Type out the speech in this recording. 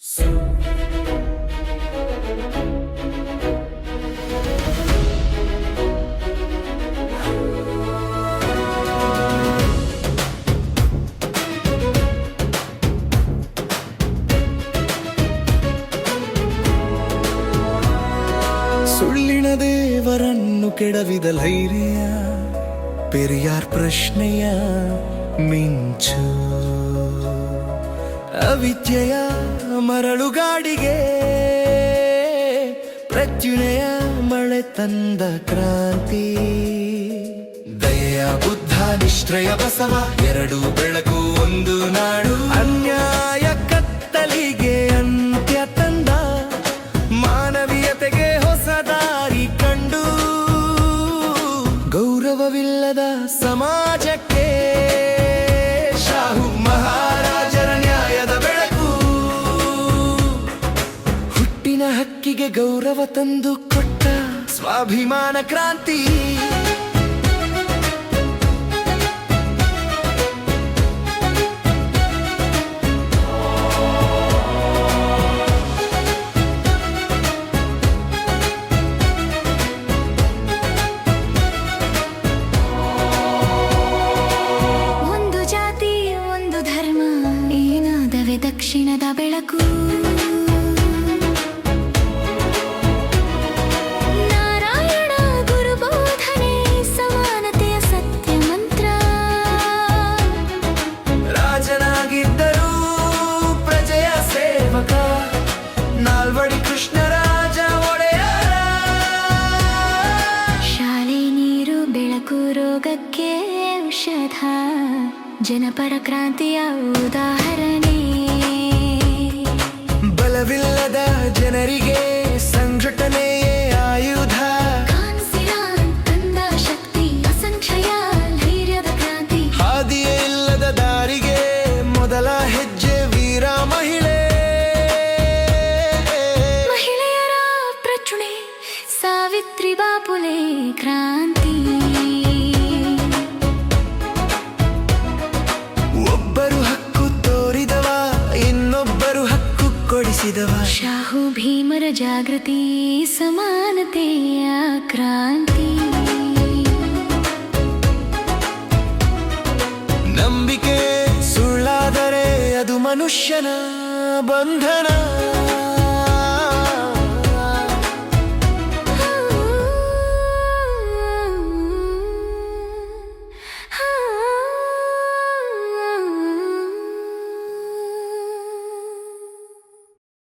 ಸುಳ್ಳಿನ ದೇವರನ್ನು ಕೆಡವಿದ ಧೈರ್ಯ ಪೆರಿಯಾರ್ ಪ್ರಶ್ನೆಯ ಮಿಂಚು, ಅವಿದ್ಯೆಯ ಮರಳುಗಾಡಿಗೆ ಪ್ರತ್ಯುನೆಯ ಮಳೆ ತಂದ ಕ್ರಾಂತಿ. ದಯೆಯ ಬುದ್ಧ ನಿಷ್ಠೆಯ ಬಸವ, ಎರಡು ಬೆಳಕು ಒಂದು ನಾಡು. ಅನ್ಯಾಯ ಕತ್ತಲಿಗೆ ಅಂತ್ಯ ತಂದ, ಮಾನವೀಯತೆಗೆ ಹೊಸ ದಾರಿ ಕಂಡು. ಗೌರವವಿಲ್ಲದ ಸಮಾಜಕ್ಕೆ ಶಾಹು ಮಹಾರಾಜರ ನ್ಯಾಯದ ಬೆಳಕು. ಹುಟ್ಟಿನ ಹಕ್ಕಿಗೆ ಗೌರವ ತಂದು ಕೊಟ್ಟ ಸ್ವಾಭಿಮಾನ ಕ್ರಾಂತಿ. ದಕ್ಷಿಣದ ಬೆಳಕು, ನಾರಾಯಣ ಗುರುಬೋಧನೆ, ಸಮಾನತೆಯ ಸತ್ಯ ಮಂತ್ರ. ರಾಜನಾಗಿದ್ದರೂ ಪ್ರಜೆಯ ಸೇವಕ, ನಾಲ್ವಡಿ ಕೃಷ್ಣರಾಜ ಒಡೆಯರ. ಶಾಲೆ ನೀರು ಬೆಳಕು ರೋಗಕ್ಕೆ ಔಷಧ, ಜನಪರ ಕ್ರಾಂತಿಯ ಉದಾಹರಣೆ. ಬಲವಿಲ್ಲದ ಜನರಿಗೆ ಸಂಘಟನೆಯೇ ಆಯುಧ. ತಂದ ಶಕ್ತಿ ಅಸಂಖ್ಯ, ಧೈರ್ಯದ ಕ್ರಾಂತಿ. ಹಾದಿಯೇ ಇಲ್ಲದ ದಾರಿಗೆ ಮೊದಲ ಹೆಜ್ಜೆ ವೀರ ಮಹಿಳೆ. ಮಹಿಳೆಯರ ಪ್ರಚುಣೆ ಸಾವಿತ್ರಿ ಬಾಪುಲೆ ಕ್ರಾಂತಿ. ಒಬ್ಬರು ಹಕ್ಕು ತೋರಿದವ, ಇನ್ನೊಬ್ಬರು ಹಕ್ಕು ಕೊಡಿಸಿದವ. ಶಾಹು ಭೀಮರ ಜಾಗೃತಿ, ಸಮಾನತೆಯ ಕ್ರಾಂತಿ. ನಂಬಿಕೆ ಸುಳ್ಳಾದರೆ ಅದು ಮನುಷ್ಯನ ಬಂಧನ.